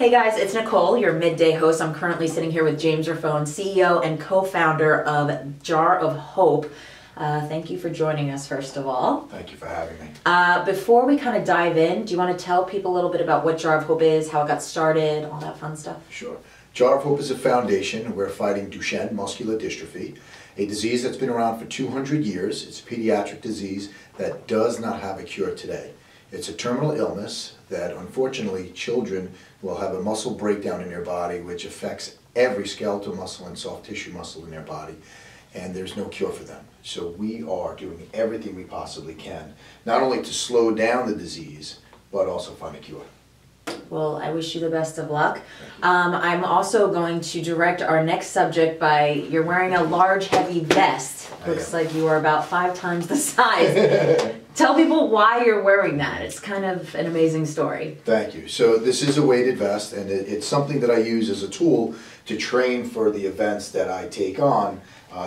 Hey guys, it's Nicole, your midday host. I'm currently sitting here with James Raffone, CEO and co-founder of Jar of Hope. Thank you for joining us, first of all. Thank you for having me. Before we kind of dive in, do you want to tell people a little bit about what Jar of Hope is, how it got started, all that fun stuff? Sure. Jar of Hope is a foundation. We're fighting Duchenne muscular dystrophy, a disease that's been around for 200 years. It's a pediatric disease that does not have a cure today. It's a terminal illness that, unfortunately, children will have a muscle breakdown in their body which affects every skeletal muscle and soft tissue muscle in their body, and there's no cure for them. So we are doing everything we possibly can, not only to slow down the disease, but also find a cure. Well, I wish you the best of luck. I'm also going to direct our next subject by, you're wearing a large, heavy vest. Looks like you are about 5 times the size. Tell people why you're wearing that. It's kind of an amazing story. Thank you. So this is a weighted vest, and it's something that I use as a tool to train for the events that I take on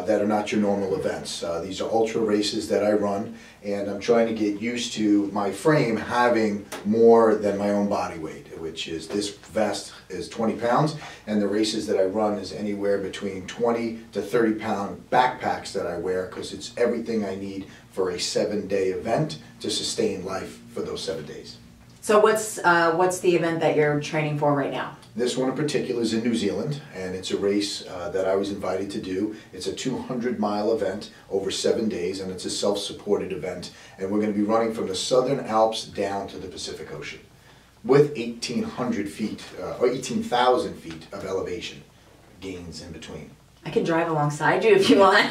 that are not your normal events. These are ultra races that I run, and I'm trying to get used to my frame having more than my own body weight, which is, this vest is 20 pounds, and the races that I run is anywhere between 20 to 30 pound backpacks that I wear, because it's everything I need for a 7-day event to sustain life for those 7 days. So what's the event that you're training for right now? This one in particular is in New Zealand, and it's a race that I was invited to do. It's a 200-mile event over 7 days, and it's a self-supported event. And we're going to be running from the Southern Alps down to the Pacific Ocean with 1,800 feet, or 18,000 feet of elevation gains in between. I can drive alongside you if you want.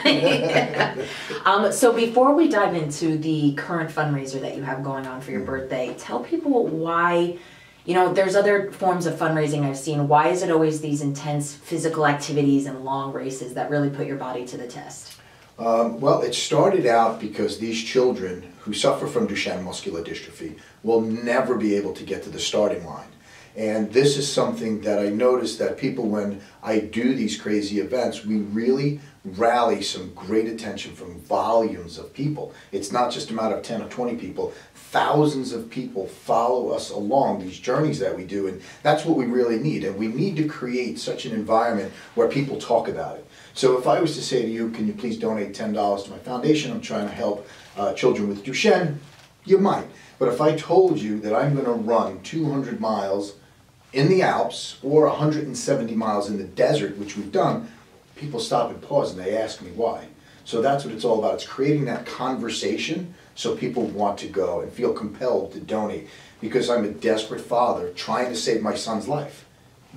So before we dive into the current fundraiser that you have going on for your birthday, tell people why, you know, there's other forms of fundraising I've seen. Why is it always these intense physical activities and long races that really put your body to the test? Well, it started out because these children who suffer from Duchenne muscular dystrophy will never be able to get to the starting line. And this is something that I noticed that people, when I do these crazy events, we really rally some great attention from volumes of people. It's not just a matter of 10 or 20 people. Thousands of people follow us along these journeys that we do, and that's what we really need. And we need to create such an environment where people talk about it. So if I was to say to you, can you please donate $10 to my foundation? I'm trying to help children with Duchenne. You might. But if I told you that I'm going to run 200 miles in the Alps or 170 miles in the desert, which we've done, people stop and pause and they ask me why. So that's what it's all about. It's creating that conversation so people want to go and feel compelled to donate, because I'm a desperate father trying to save my son's life.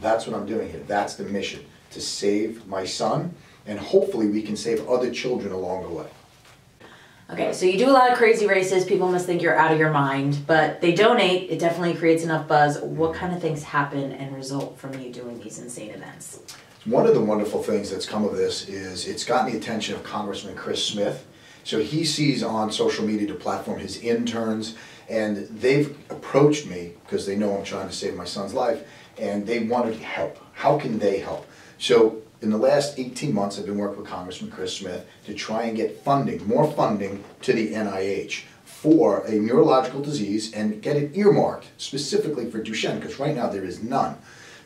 That's what I'm doing here. That's the mission, to save my son, and hopefully we can save other children along the way. Okay, so you do a lot of crazy races. People must think you're out of your mind, but they donate. It definitely creates enough buzz. What kind of things happen and result from you doing these insane events? One of the wonderful things that's come of this is it's gotten the attention of Congressman Chris Smith. So he sees on social media to platform his interns, and they've approached me because they know I'm trying to save my son's life, and they wanted help. How can they help? So in the last 18 months, I've been working with Congressman Chris Smith to try and get funding, more funding to the NIH for a neurological disease, and get it earmarked specifically for Duchenne, because right now there is none.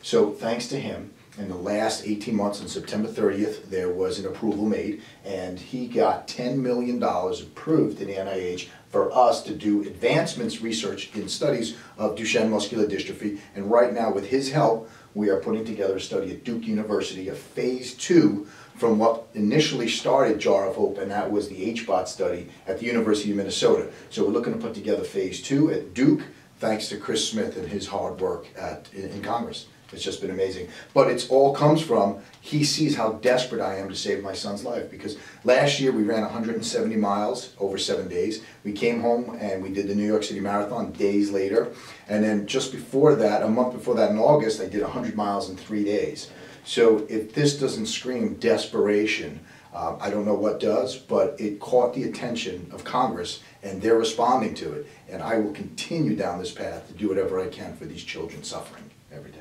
So thanks to him, in the last 18 months, on September 30th, there was an approval made, and he got $10 million approved in the NIH for us to do advancements research in studies of Duchenne muscular dystrophy. And right now, with his help, we are putting together a study at Duke University, a phase 2 from what initially started Jar of Hope, and that was the HBOT study at the University of Minnesota. So we're looking to put together phase 2 at Duke, thanks to Chris Smith and his hard work in Congress. It's just been amazing. But it all comes from, he sees how desperate I am to save my son's life, because last year we ran 170 miles over 7 days. We came home and we did the New York City Marathon days later. And then just before that, a month before that in August, I did 100 miles in 3 days. So if this doesn't scream desperation, I don't know what does, but it caught the attention of Congress, and they're responding to it. And I will continue down this path to do whatever I can for these children suffering every day.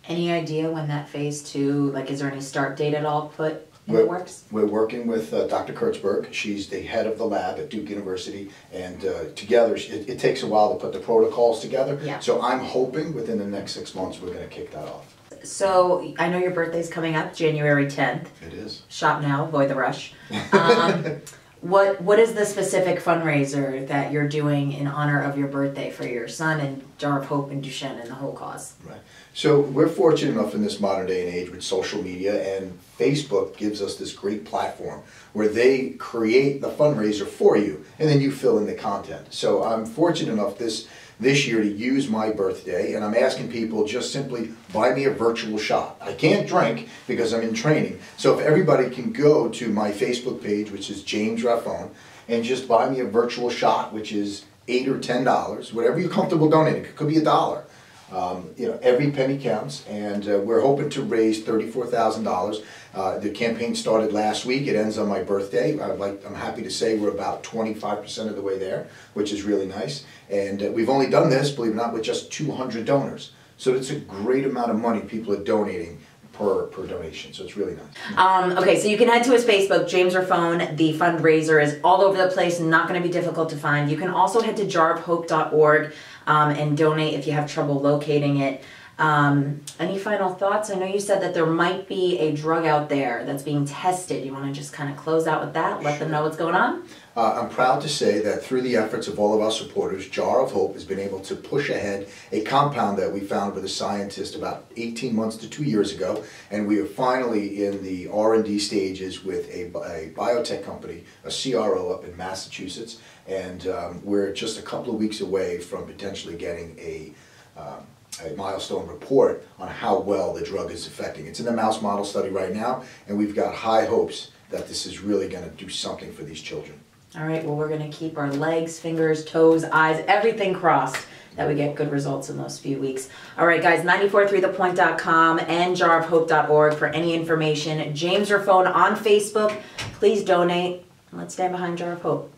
Any idea when that phase 2, like, is there any start date at all put? in the works? We're working with Dr. Kurtzberg. She's the head of the lab at Duke University, and together, it takes a while to put the protocols together. Yeah. So I'm hoping within the next 6 months we're going to kick that off. So I know your birthday's coming up, January 10th. It is. Shop now, avoid the rush. What is the specific fundraiser that you're doing in honor of your birthday for your son and Jar of Hope and Duchenne and the whole cause? Right. So we're fortunate enough in this modern day and age with social media, and Facebook gives us this great platform where they create the fundraiser for you, and then you fill in the content. So I'm fortunate enough this year to use my birthday, and I'm asking people just simply buy me a virtual shot. I can't drink because I'm in training, so if everybody can go to my Facebook page, which is James Raffone, and just buy me a virtual shot, which is $8 or $10, whatever you're comfortable donating. It could be $1. Every penny counts, and we're hoping to raise $34,000. The campaign started last week. It ends on my birthday. I'm happy to say we're about 25% of the way there, which is really nice. And we've only done this, believe it or not, with just 200 donors. So it's a great amount of money people are donating per donation, so it's really nice. Okay, so you can head to his Facebook, James Raffone. The fundraiser is all over the place, not going to be difficult to find. You can also head to jarofhope.org and donate if you have trouble locating it. Any final thoughts? I know you said that there might be a drug out there that's being tested. You want to just kind of close out with that, let them know what's going on? I'm proud to say that through the efforts of all of our supporters, Jar of Hope has been able to push ahead a compound that we found with a scientist about 18 months to 2 years ago, and we are finally in the R&D stages with a biotech company, a CRO up in Massachusetts, and we're just a couple of weeks away from potentially getting a milestone report on how well the drug is affecting. It's in the mouse model study right now, and we've got high hopes that this is really going to do something for these children. All right, well, we're going to keep our legs, fingers, toes, eyes, everything crossed that we get good results in those few weeks. All right, guys, 943thepoint.com and jarofhope.org for any information. James Raffone on Facebook. Please donate. Let's stand behind Jar of Hope.